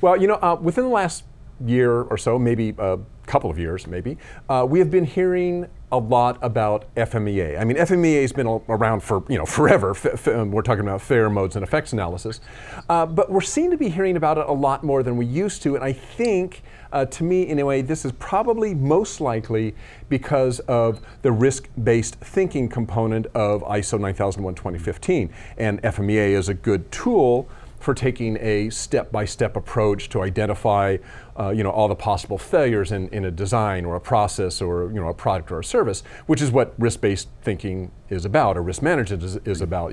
Well, within the last year or so, maybe a couple of years, maybe, we have been hearing a lot about FMEA. I mean, FMEA has been around for forever. We're talking about failure modes and effects analysis, but we're seem to be hearing about it a lot more than we used to. And I think, to me, in a way, this is probably most likely because of the risk-based thinking component of ISO 9001:2015, and FMEA is a good tool for taking a step-by-step approach to identify all the possible failures in a design or a process or a product or a service, which is what risk-based thinking is about, or risk management is about.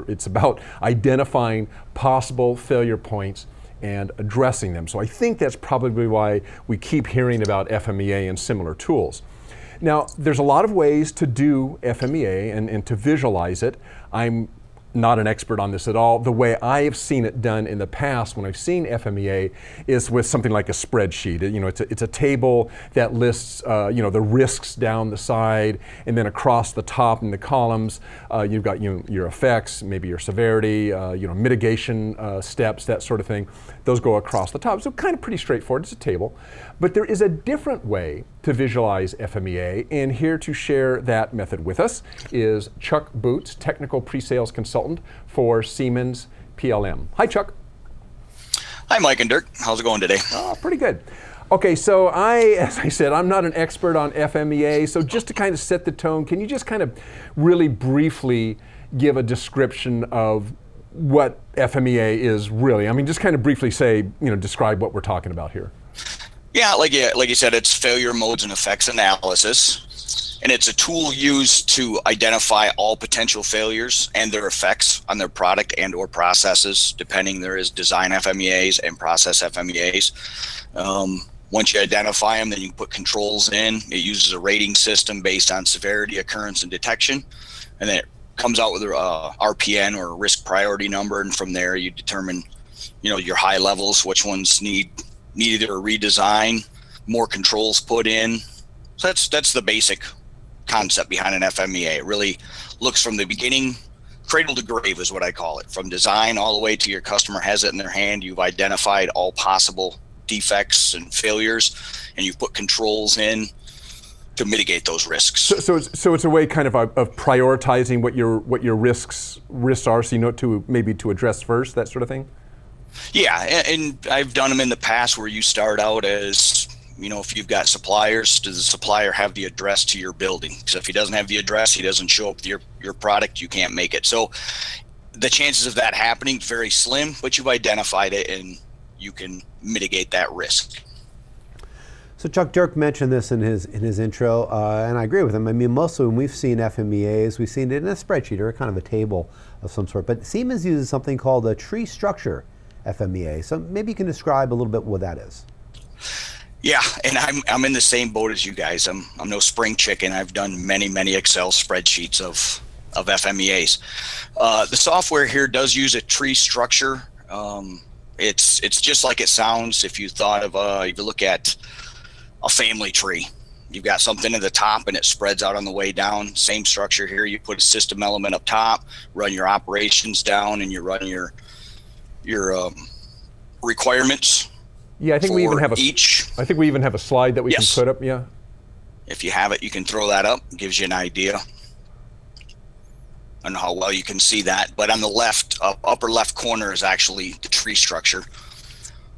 It's about identifying possible failure points and addressing them. So I think that's probably why we keep hearing about FMEA and similar tools. Now, there's a lot of ways to do FMEA and to visualize it. I'm not an expert on this at all. The way I have seen it done in the past when I've seen FMEA is with something like a spreadsheet. It's a table that lists the risks down the side, and then across the top in the columns you've got your effects, maybe your severity, mitigation steps, that sort of thing. Those go across the top. So kind of pretty straightforward. It's a table. But there is a different way to visualize FMEA, and here to share that method with us is Chuck Boots, Technical Pre-Sales Consultant for Siemens PLM. Hi, Chuck. Hi, Mike and Dirk. How's it going today? Pretty good. Okay, so as I said, I'm not an expert on FMEA, so just to kind of set the tone, can you just kind of really briefly give a description of what FMEA is really? I mean, just kind of briefly describe what we're talking about here. Yeah, like you said, it's failure modes and effects analysis, and it's a tool used to identify all potential failures and their effects on their product and or processes, depending. There is design FMEAs and process FMEAs. Once you identify them, then you put controls in. It uses a rating system based on severity, occurrence, and detection, and then it comes out with a RPN, or risk priority number, and from there you determine your high levels, which ones need either a redesign, more controls put in. So that's the basic concept behind an FMEA. It really looks from the beginning, cradle to grave is what I call it, from design all the way to your customer has it in their hand. You've identified all possible defects and failures, and you've put controls in to mitigate those risks. So it's a way kind of prioritizing what your risks are, so to address first, that sort of thing? Yeah, and I've done them in the past where you start out as, if you've got suppliers, does the supplier have the address to your building? Because if he doesn't have the address, he doesn't show up with your product, you can't make it. So the chances of that happening is very slim, but you've identified it and you can mitigate that risk. So Chuck, Dirk mentioned this in his intro, and I agree with him. I mean, mostly when we've seen FMEAs, we've seen it in a spreadsheet or kind of a table of some sort, but Siemens uses something called a tree structure FMEA. So maybe you can describe a little bit what that is. Yeah, and I'm in the same boat as you guys. I'm no spring chicken. I've done many Excel spreadsheets of FMEAs. The software here does use a tree structure. It's just like it sounds. If you thought of if you look at a family tree, you've got something at the top and it spreads out on the way down. Same structure here. You put a system element up top, run your operations down, and you run your requirements. Yeah, I think we even have a slide that we can put up. Yeah. If you have it, you can throw that up. It gives you an idea. I don't know how well you can see that, but on the left, upper left corner is actually the tree structure.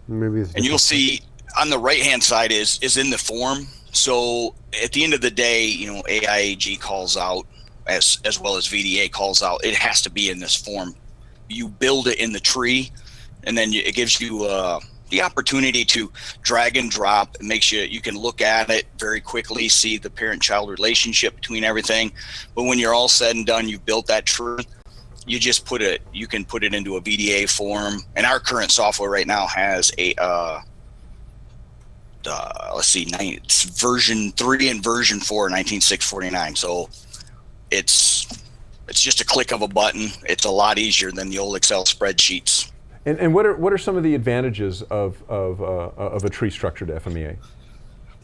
And you'll see on the right-hand side is in the form. So at the end of the day, AIAG calls out as well as VDA calls out. It has to be in this form. You build it in the tree, and then it gives you the opportunity to drag and drop. It makes you can look at it very quickly, see the parent-child relationship between everything. But when you're all said and done, you've built that tree, you can put it into a VDA form. And our current software right now has a it's version 3 and version 4, 19649. So it's just a click of a button. It's a lot easier than the old Excel spreadsheets. And what are some of the advantages of a tree structured FMEA?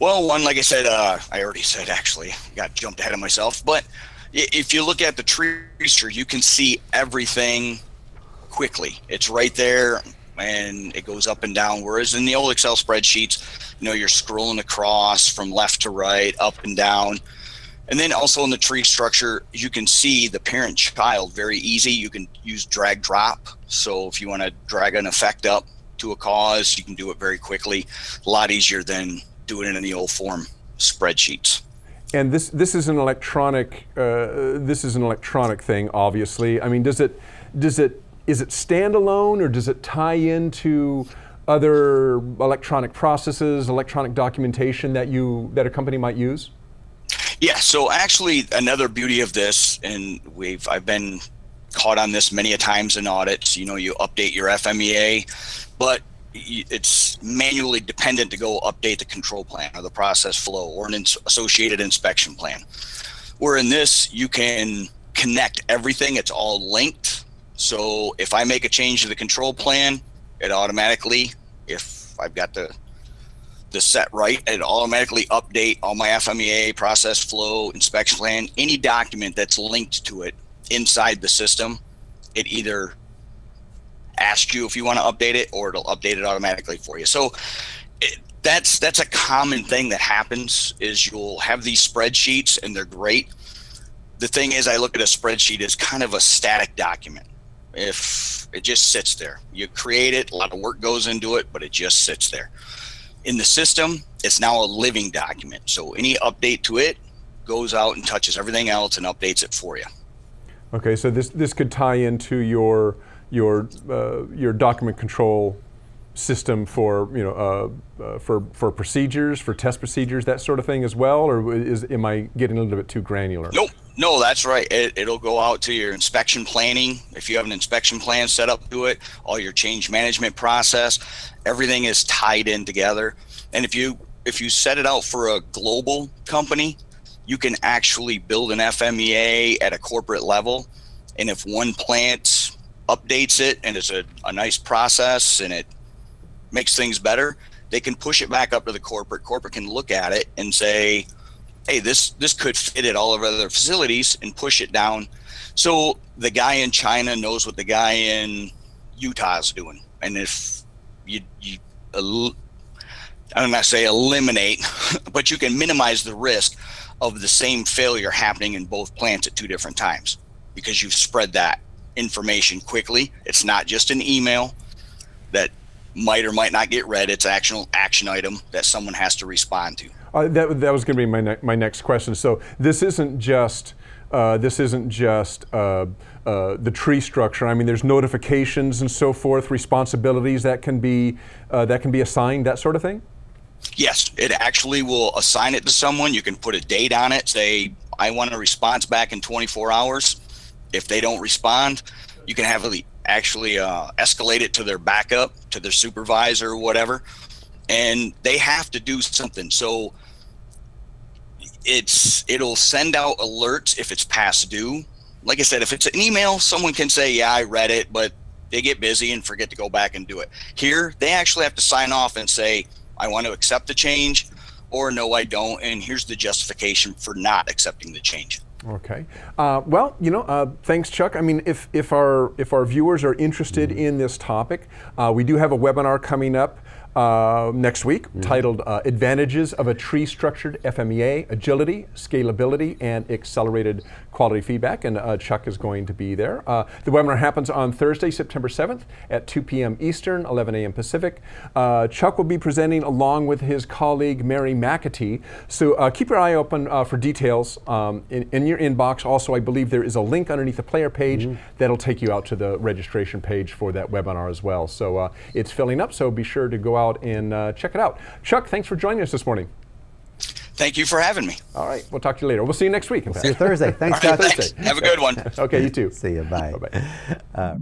Well, one, like I said, I already said, actually, got jumped ahead of myself. But if you look at the tree structure, you can see everything quickly. It's right there and it goes up and down. Whereas in the old Excel spreadsheets, you're scrolling across from left to right, up and down. And then also in the tree structure, you can see the parent child very easy. You can use drag drop. So if you want to drag an effect up to a cause, you can do it very quickly. A lot easier than doing it in the old form spreadsheets. And this is an electronic thing, obviously. I mean, is it standalone, or does it tie into other electronic processes, electronic documentation that a company might use? Yeah, so actually another beauty of this, and I've been caught on this many a times in audits, you update your FMEA, but it's manually dependent to go update the control plan or the process flow or an associated inspection plan. Where in this, you can connect everything, it's all linked. So if I make a change to the control plan, it automatically, if I've got the set right, it automatically update all my FMEA, process flow, inspection plan, any document that's linked to it inside the system. It either asks you if you want to update it, or it'll update it automatically for you. So that's a common thing that happens, is you'll have these spreadsheets and they're great. The thing is, I look at a spreadsheet as kind of a static document. If it just sits there, you create it, a lot of work goes into it, but it just sits there. In the system, it's now a living document. So any update to it goes out and touches everything else and updates it for you. Okay, so this could tie into your document control system for procedures, for test procedures, that sort of thing as well, or am I getting a little bit too granular? Nope. No, that's right. It'll go out to your inspection planning. If you have an inspection plan set up to it, all your change management process, everything is tied in together. And if you set it out for a global company, you can actually build an FMEA at a corporate level. And if one plant updates it and it's a nice process and it makes things better, they can push it back up to the corporate. Corporate can look at it and say, hey, this could fit at all of our other facilities, and push it down. So the guy in China knows what the guy in Utah is doing. And if I'm not saying eliminate, but you can minimize the risk of the same failure happening in both plants at two different times, because you've spread that information quickly. It's not just an email that might or might not get read. It's an actual action item that someone has to respond to. That was going to be my next question. So this isn't just the tree structure. I mean, there's notifications and so forth, responsibilities that can be assigned, that sort of thing. Yes, it actually will assign it to someone. You can put a date on it. Say, I want a response back in 24 hours. If they don't respond, you can have actually escalate it to their backup, to their supervisor or whatever, and they have to do something. So it'll send out alerts if it's past due. Like I said, if it's an email, someone can say, yeah, I read it, but they get busy and forget to go back and do it. Here, they actually have to sign off and say, I want to accept the change, or no, I don't, and here's the justification for not accepting the change. Okay. Well, thanks, Chuck. I mean, if our viewers are interested in this topic, we do have a webinar coming up next week titled Advantages of a Tree-Structured FMEA, Agility, Scalability, and Accelerated Quality Feedback, and Chuck is going to be there. The webinar happens on Thursday, September 7th at 2 p.m. Eastern, 11 a.m. Pacific. Chuck will be presenting along with his colleague, Mary McAtee. So keep your eye open for details in your inbox. Also, I believe there is a link underneath the player page that'll take you out to the registration page for that webinar as well. So it's filling up, so be sure to go out and check it out. Chuck, thanks for joining us this morning. Thank you for having me. All right, we'll talk to you later. We'll see you next week. See you Thursday. Thanks, Chuck. Thanks. Have a good one. Okay, you too. See you. Bye. Bye-bye.